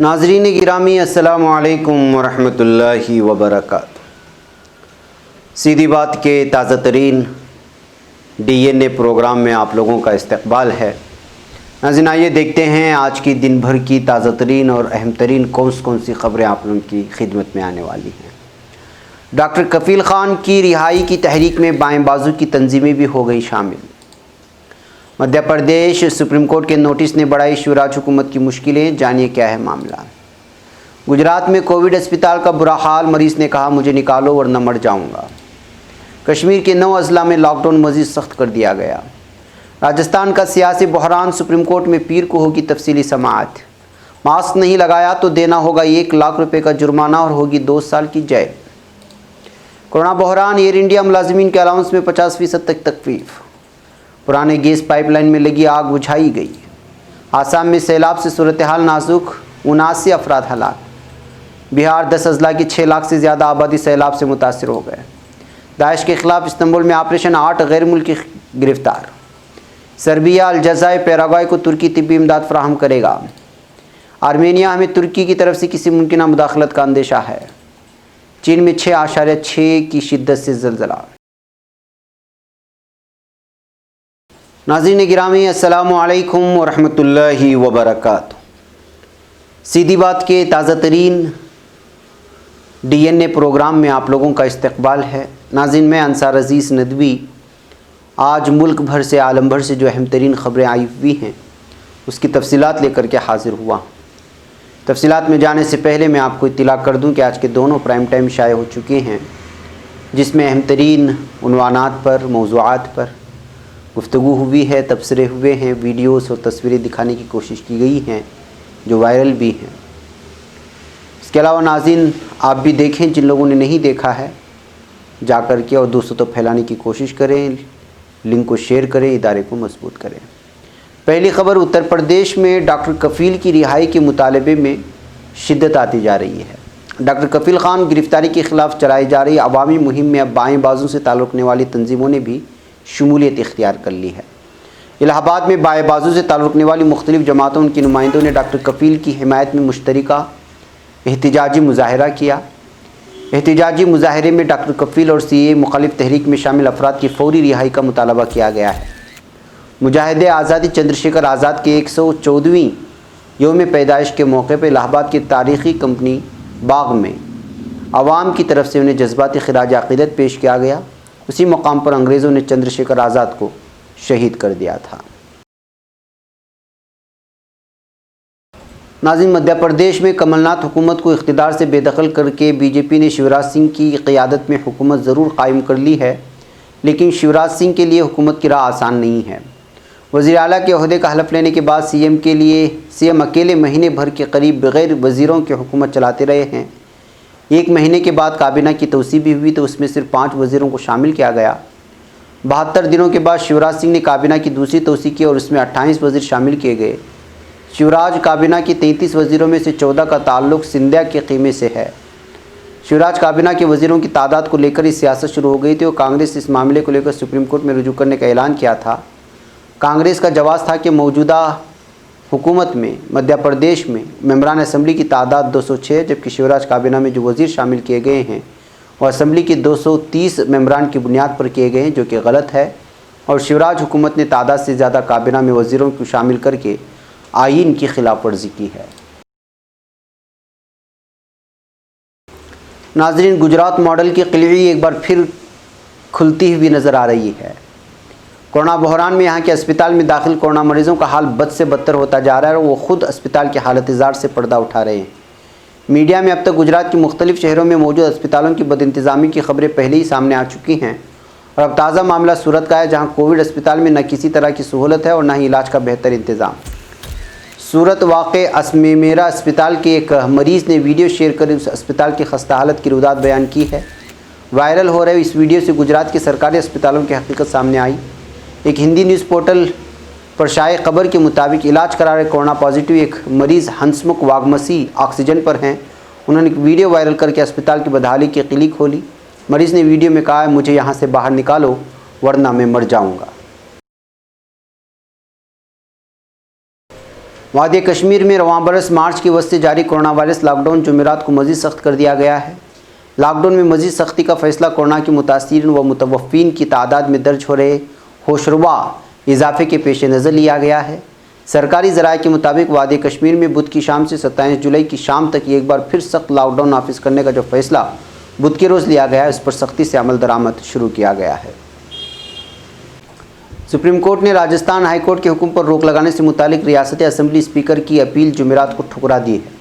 नाजरीन गिरामी अस्सलामु अलैकुम वरहमतुल्लाहि वबरकातुहू। सीधी बात के ताज़ा तरीन DNA प्रोग्राम में आप लोगों का इस्तकबाल है। नाज़रीन आइए देखते हैं आज की दिन भर की ताज़ा तरीन और अहम तरीन कौन सी ख़बरें आप लोगों की खिदमत में आने वाली हैं। डॉक्टर कफ़ील ख़ान की रिहाई की तहरीक में बाएं बाजू की तंजीमें भी हो गई शामिल। मध्य प्रदेश सुप्रीम कोर्ट के नोटिस ने बढ़ाई शिवराज हुकूमत की मुश्किलें, जानिए क्या है मामला। गुजरात में कोविड अस्पताल का बुरा हाल, मरीज़ ने कहा मुझे निकालो वरना मर जाऊंगा। कश्मीर के 9 अजला में लॉकडाउन मज़ीद सख्त कर दिया गया। राजस्थान का सियासी बहरान, सुप्रीम कोर्ट में पीर को होगी तफसीली समाअत। मास्क नहीं लगाया तो देना होगा 1 लाख रुपए का जुर्माना और होगी 2 साल की जेल। कोरोना बहरान, एयर इंडिया मुलाजिमीन के अलाउंस में 50% तक तखफीफ। पुराने गैस पाइपलाइन में लगी आग बुझाई गई। आसाम में सैलाब से सूरत हाल नाजुक, 79 अफराद हलाक। बिहार 10 अजला की 6 लाख से ज़्यादा आबादी सैलाब से मुतासर हो गए। दाइश के खिलाफ इस्तांबुल में ऑपरेशन, 8 गैर मुल्की गिरफ्तार। सर्बिया, अलजायर, पैराग्वे को तुर्की तिब्बी इमदाद फराहम करेगा। आर्मेनिया, हमें तुर्की की तरफ से किसी मुमकिन मुदाखलत का अंदेशा है। चीन में 6.6 की शिद्दत से ज़लज़ला। नाज़रीन गिरामी अस्सलामु अलैकुम वरहमतुल्लाहि वबरकातुहू। सीधी बात के ताज़ा तरीन DNA प्रोग्राम में आप लोगों का इस्तकबाल है। नाज़रीन मैं अंसार अज़ीज़ नदवी आज मुल्क भर से, आलम भर से जो अहम तरीन ख़बरें आई हुई हैं उसकी तफसीलात लेकर के हाज़िर हुआ। तफसीलात में जाने से पहले मैं आपको इत्तला कर दूं कि आज के दोनों प्राइम टाइम शाये हो चुके हैं, जिसमें अहम तरीन उन्वानात पर, मौज़ूआत पर गुफ्तगू हुई है, तबसरे हुए हैं, वीडियोस और तस्वीरें दिखाने की कोशिश की गई हैं जो वायरल भी हैं। इसके अलावा नाज़रीन आप भी देखें, जिन लोगों ने नहीं देखा है जा कर के, और दोस्तों तक फैलाने की कोशिश करें, लिंक को शेयर करें, इदारे को मजबूत करें। पहली खबर, उत्तर प्रदेश में डॉक्टर कफ़ील की रिहाई के मुतालबे में शिद्दत आती जा रही है। डॉक्टर कफ़ील ख़ान गिरफ़्तारी के ख़िलाफ़ चलाई जा रही अवामी मुहिम में अब बाएँ बाजू से ताल्लुक़ रखने वाली तंजीमों ने भी शमूलियत इख्तियार कर ली है। इलाहाबाद में बाएँ बाजू से ताल्लुक़ रखने वाली मुख्तलिफ़ जमातों, उनके नुमाइंदों ने डॉक्टर कफ़ील की हिमायत में मुश्तरका एहतिजाजी मुज़ाहरा किया। एहतिजाजी मुज़ाहरे में डॉक्टर कफ़ील और CAA मुखालिफ तहरीक में शामिल अफराद की फ़ौरी रिहाई का मुतालबा किया गया है। मुजाहिदे आज़ादी चंद्रशेखर आज़ाद के 114वीं यौम पैदाइश के मौके पर इलाहाबाद की तारीख़ी कंपनी बाग में आवाम की तरफ से उन्हें जज्बाती ख़िराज अक़ीदत पेश किया गया। उसी मकाम पर अंग्रेज़ों ने चंद्रशेखर आज़ाद को शहीद कर दिया था। नाज़रीन मध्य प्रदेश में कमलनाथ हुकूमत को इख्तिदार से बेदखल करके BJP ने शिवराज सिंह की क़ियादत में हुकूमत ज़रूर कायम कर ली है, लेकिन शिवराज सिंह के लिए हुकूमत की राह आसान नहीं है। वज़ीर आला के ओहदे का हलफ लेने के बाद CM अकेले महीने भर के करीब बग़ैर वज़ीरों की हुकूमत चलाते रहे हैं। 1 महीने के बाद काबीना की तौसीह भी हुई तो उसमें सिर्फ 5 वज़ीरों को शामिल किया गया। 72 दिनों के बाद शिवराज सिंह ने काबीना की दूसरी तौसीह की और उसमें 28 वज़ीर शामिल किए गए। शिवराज काबीना की 33 वज़ीरों में से 14 का ताल्लुक़ सिंधिया के ख़ीमे से है। शिवराज काबीना के वज़ीरों की तादाद को लेकर ही सियासत शुरू हो गई थी और कांग्रेस इस मामले को लेकर सुप्रीम कोर्ट में रुजू करने का ऐलान किया था। कांग्रेस का जवाब था कि मौजूदा हुकूमत में मध्य प्रदेश में मेंबरान असम्बली की तादाद 206, जबकि शिवराज काबीना में जो वज़ीर शामिल किए गए हैं वो असम्बली के 230 मेंबरान की बुनियाद पर किए गए हैं, जो कि गलत है। और शिवराज हुकूमत ने तादाद से ज़्यादा काबीना में वज़ीरों को शामिल करके आईन की खिलाफ वर्जी की है। नाज़रीन गुजरात मॉडल की किलवी एक बार फिर खुलती हुई नज़र आ रही है। कोरोना बहरान में यहाँ के अस्पताल में दाखिल कोरोना मरीज़ों का हाल बद से बदतर होता जा रहा है और वो ख़ुद अस्पताल की हालत ज़ार से पर्दा उठा रहे हैं। मीडिया में अब तक गुजरात के मुख्तलिफ़ शहरों में मौजूद अस्पतालों की बदइंतज़ामी की खबरें पहले ही सामने आ चुकी हैं और अब ताज़ा मामला सूरत का है, जहाँ कोविड अस्पताल में न किसी तरह की सहूलत है और न ही इलाज का बेहतर इंतज़ाम। सूरत वाक़े असमेरा अस्पताल के एक मरीज़ ने वीडियो शेयर कर उस अस्पताल की खस्ता हालत की रुदात बयान की है। वायरल हो रहे इस वीडियो से गुजरात के सरकारी अस्पतालों की हकीकत सामने आई। एक हिंदी न्यूज़ पोर्टल पर शाये खबर के मुताबिक इलाज करा रहे कोरोना पॉजिटिव एक मरीज़ हंसमुख वागमसी ऑक्सीजन पर हैं। उन्होंने एक वीडियो वायरल करके अस्पताल की बदहाली की किली खोली। मरीज़ ने वीडियो में कहा, मुझे यहाँ से बाहर निकालो वरना मैं मर जाऊँगा। وادی کشمیر میں رواں برس مارچ کی وجہ سے جاری کورونا وائرس لاک ڈاؤن جمعرات کو مزید سخت کر دیا گیا ہے۔ لاک ڈاؤن میں مزید سختی کا فیصلہ کورونا کے متاثرین و متوفین کی تعداد میں درج ہو رہے ہوشربا اضافے کے پیش نظر لیا گیا ہے۔ سرکاری ذرائع کے مطابق وادی کشمیر میں بدھ کی شام سے 27 جولائی کی شام تک ایک بار پھر سخت لاک ڈاؤن نافذ کرنے کا جو فیصلہ بدھ کے روز لیا گیا ہے، اس پر سختی سے عمل درآمد شروع کیا گیا ہے۔ سپریم کورٹ نے راجستھان ہائی کورٹ کے حکم پر روک لگانے سے متعلق ریاستی اسمبلی اسپیکر کی اپیل جمعرات کو ٹھکرا دی ہے۔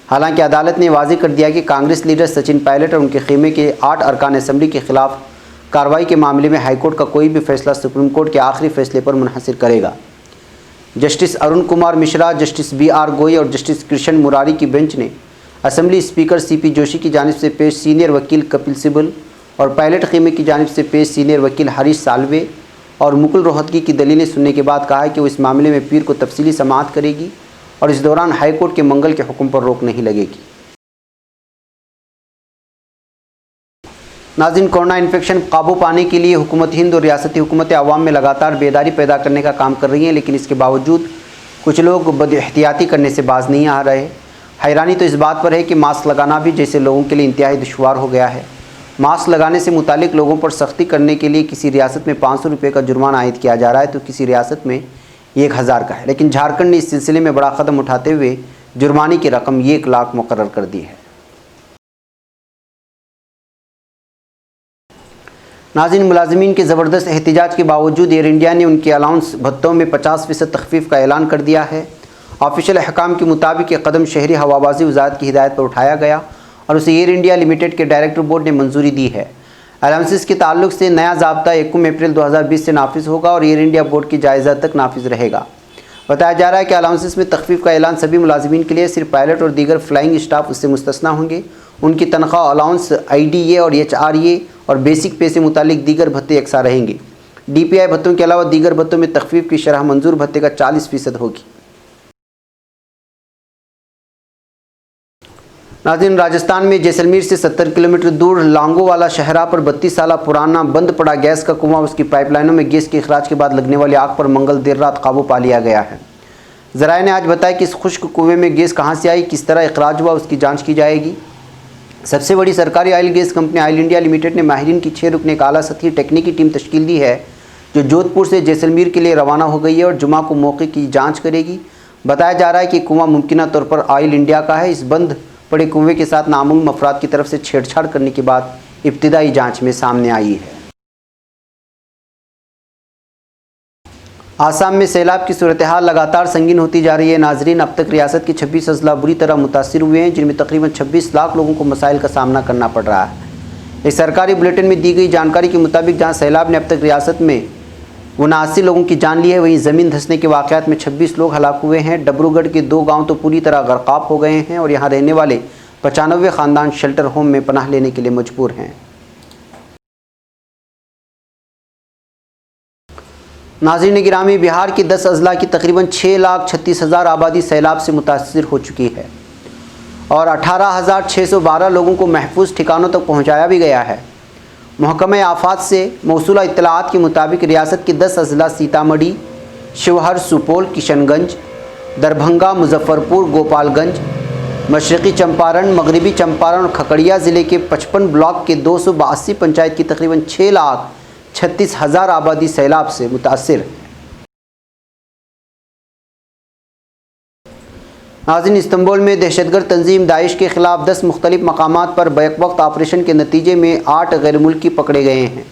حالانکہ عدالت نے واضح کر دیا کہ کانگریس لیڈر سچن پائلٹ اور ان کے خیمے کے 8 ارکان اسمبلی کے خلاف کارروائی کے معاملے میں ہائی کورٹ کا کوئی بھی فیصلہ سپریم کورٹ کے آخری فیصلے پر منحصر کرے گا۔ Justice Arun Kumar Mishra, justice B R Gavai اور جسٹس کرشن مراری کی بینچ نے assembly speaker C P Joshi کی جانب سے پیش سینئر وکیل کپل سبل اور پائلٹ خیمے کی جانب سے پیش سینئر وکیل ہریش سالوے اور مکل روہتگی کی دلیلیں سننے کے بعد کہا ہے کہ وہ اس معاملے میں پیر کو تفصیلی سماعت کرے گی اور اس دوران ہائی کورٹ کے منگل کے حکم پر روک نہیں لگے گی۔ ناظرین، کورونا انفیکشن قابو پانے کے لیے حکومت ہند اور ریاستی حکومتیں عوام میں لگاتار بیداری پیدا کرنے کا کام کر رہی ہیں، لیکن اس کے باوجود کچھ لوگ بد احتیاطی کرنے سے باز نہیں آ رہے۔ حیرانی تو اس بات پر ہے کہ ماسک لگانا بھی جیسے لوگوں کے لیے انتہائی دشوار ہو گیا ہے۔ ماسک لگانے سے متعلق لوگوں پر سختی کرنے کے لیے کسی ریاست میں 500 روپے کا جرمانہ عائد کیا جا رہا ہے تو کسی ریاست میں 1000 کا ہے، لیکن جھارکھنڈ نے اس سلسلے میں بڑا قدم اٹھاتے ہوئے جرمانے کی رقم 1 لاکھ مقرر کر دی ہے۔ ناظرین، ملازمین کے زبردست احتجاج کے باوجود ایئر انڈیا نے ان کے الاؤنس بھتوں میں 50% تخفیف کا اعلان کر دیا ہے۔ آفیشیل احکام کے مطابق یہ قدم شہری ہوابازی وزارت کی ہدایت پر اٹھایا گیا اور اسے ایئر انڈیا لمیٹڈ کے ڈائریکٹر بورڈ نے منظوری دی ہے۔ الاؤنسز کے تعلق سے نیا ضابطہ 1 اپریل 2020 سے نافذ ہوگا اور ایئر انڈیا بورڈ کی جائزہ تک نافذ رہے گا۔ بتایا جا رہا ہے کہ الاؤنسز میں تخفیف کا اعلان سبھی ملازمین کے لیے، صرف پائلٹ اور دیگر فلائنگ اسٹاف اس سے مستثنیٰ ہوں گے۔ ان کی تنخواہ، الاؤنس، آئی ڈی اے اور ایچ آر اے اور بیسک پے سے متعلق دیگر بھتے یکساں رہیں گے۔ ڈی پی آئی بھتوں کے علاوہ دیگر بھتوں میں تخفیف کی شرح منظور بھتے کا 40% ہوگی۔ ناظرین، راجستھان میں جیسلمیر سے 70 کلومیٹر دور لانگو والا شہرہ پر 32 سالہ پرانا بند پڑا گیس کا کنواں، اس کی پائپ لائنوں میں گیس کے اخراج کے بعد لگنے والی آگ پر منگل دیر رات قابو پا لیا گیا ہے۔ ذرائع نے آج بتایا کہ اس خشک کنویں میں گیس کہاں سے آئی، کس طرح اخراج ہوا، اس کی جانچ کی جائے گی۔ سب سے بڑی سرکاری oil gas company Oil India Limited نے ماہرین کی 6 رکنی ایک اعلیٰ سطحی ٹیکنیکی ٹیم تشکیل دی ہے جو جودھ پور سے جیسلمیر کے لیے روانہ ہو گئی ہے اور جمعہ کو موقع کی جانچ کرے گی۔ بتایا جا رہا ہے کہ کنواں ممکنہ طور پر آئل انڈیا کا ہے۔ اس بند پڑے کنویں کے ساتھ نامعلوم افراد کی طرف سے چھیڑ چھاڑ کرنے کے بعد ابتدائی جانچ میں سامنے آئی ہے۔ آسام میں سیلاب کی صورتحال لگاتار سنگین ہوتی جا رہی ہے۔ ناظرین، اب تک ریاست کے 26 اضلاع بری طرح متاثر ہوئے ہیں، جن میں تقریباً 26 لاکھ لوگوں کو مسائل کا سامنا کرنا پڑ رہا ہے۔ ایک سرکاری بلیٹن میں دی گئی جانکاری کے مطابق جہاں سیلاب نے اب تک ریاست میں 79 لوگوں کی جان لی ہے، وہیں زمین دھنسنے کے واقعات میں 26 لوگ ہلاک ہوئے ہیں۔ ڈبرو گڑھ کے 2 گاؤں تو پوری طرح غرقاب ہو گئے ہیں اور یہاں رہنے والے 95 خاندان شیلٹر ہوم میں پناہ لینے کے لیے مجبور ہیں۔ ناظرین گرامی، بہار کی 10 اضلاع کی تقریباً 6,36,000 آبادی سیلاب سے متاثر ہو چکی ہے اور 18,612 لوگوں کو محفوظ ٹھکانوں تک پہنچایا بھی گیا ہے۔ محکمہ آفات سے موصولہ اطلاعات کے مطابق ریاست کی 10 اضلاع سیتامڑھی، شیوہر، سپول، کشن گنج، دربھنگا، مظفر پور، گوپال گنج، مشرقی چمپارن، مغربی چمپارن اور کھگڑیا ضلع کے 55 بلاک کے 282 پنچایت کی تقریباً 6,36,000 آبادی سیلاب سے متاثر ہے۔ ناظرین، استنبول میں دہشت گرد تنظیم داعش کے خلاف 10 مختلف مقامات پر بیک وقت آپریشن کے نتیجے میں 8 غیر ملکی پکڑے گئے ہیں۔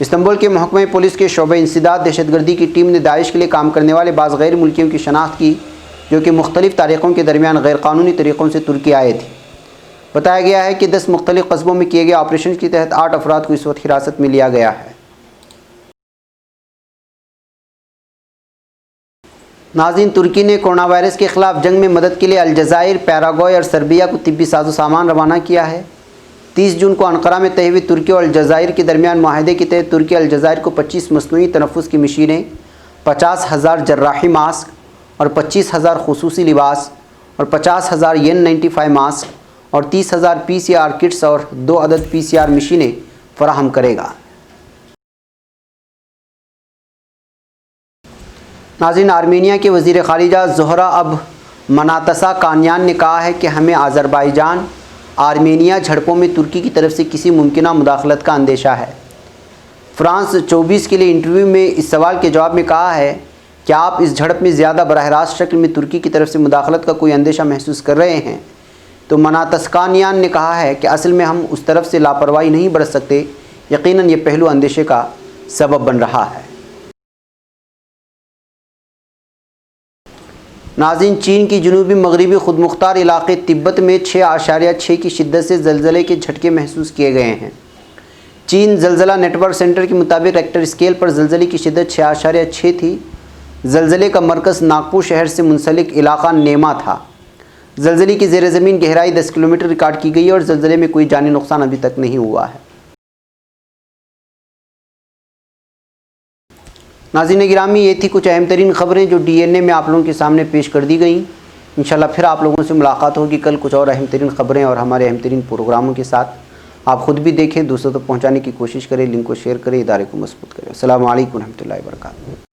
استنبول کے محکمہ پولیس کے شعبہ انسداد دہشت گردی کی ٹیم نے داعش کے لیے کام کرنے والے بعض غیر ملکیوں کی شناخت کی جو کہ مختلف تاریخوں کے درمیان غیر قانونی طریقوں سے ترکی آئے تھے۔ بتایا گیا ہے کہ 10 مختلف قصبوں میں کیے گئے آپریشن کے تحت 8 افراد کو اس وقت حراست میں لیا گیا ہے۔ ناظرین، ترکی نے کورونا وائرس کے خلاف جنگ میں مدد کے لیے الجزائر، پیراگوئے اور سربیا کو طبی ساز و سامان روانہ کیا ہے۔ 30 جون کو انقرہ میں طے ہوئی ترکی اور الجزائر کے درمیان معاہدے کے تحت ترکی الجزائر کو 25 مصنوعی تنفس کی مشینیں، 50,000 جراحی ماسک اور 25,000 خصوصی لباس اور 50,000 N95 ماسک اور 30,000 PCR کٹس اور 2 عدد PCR مشینیں فراہم کرے گا۔ नाज़रीन, आर्मेनिया के वज़ीर ख़ारिजा ज़ोहरा अब मनातसा कानियान ने कहा है कि हमें अज़रबैजान आर्मेनिया झड़पों में तुर्की की तरफ से किसी मुमकिन मुदाखलत का अंदेशा है। फ्रांस 24 के लिए इंटरव्यू में इस सवाल के जवाब में कहा है कि आप इस झड़प में ज़्यादा बराह रास्त शक्ल में तुर्की की तरफ से मुदाखलत का कोई अंदेशा महसूस कर रहे हैं, तो मनातस्कानियान ने कहा है कि असल में हम उस तरफ से लापरवाही नहीं बरत सकते। यकीनन ये पहलू अंदेशे का सबब बन रहा है। नाज़रीन, चीन की जनूबी मगरबी खुद मुख्तार इलाके तिब्बत में 6.6 की शिद्दत से ज़लज़ले के झटके महसूस किए गए हैं। चीन ज़लज़ला नेटवर्क सेंटर के मुताबिक रेक्टर स्केल पर ज़लज़ले की शिद्दत 6.6 थी। ज़लज़ले का मरकज़ नागपुर शहर से मुंसलिक इलाका नेमा था। ज़लज़ले की ज़ेर ज़मीन गहराई 10 किलोमीटर रिकॉर्ड की गई और ज़लज़ले में कोई जानी नुकसान अभी तक नहीं हुआ है। नाज़रीन गिरामी, ये थी कुछ अहम तरीन ख़बरें जो DNA में आप लोगों के सामने पेश कर दी गई। इंशाल्लाह फिर आप लोगों से मुलाकात होगी कल कुछ और अहम तरीन ख़बरें और हमारे अहम तरीन प्रोग्रामों के साथ। आप ख़ुद भी देखें, दूसरों तक पहुँचाने की कोशिश करें, लिंक को शेयर करें, इदारे को मजबूत करें। अस्सलामु अलैकुम रहमतुल्लाहि व बरकातहू।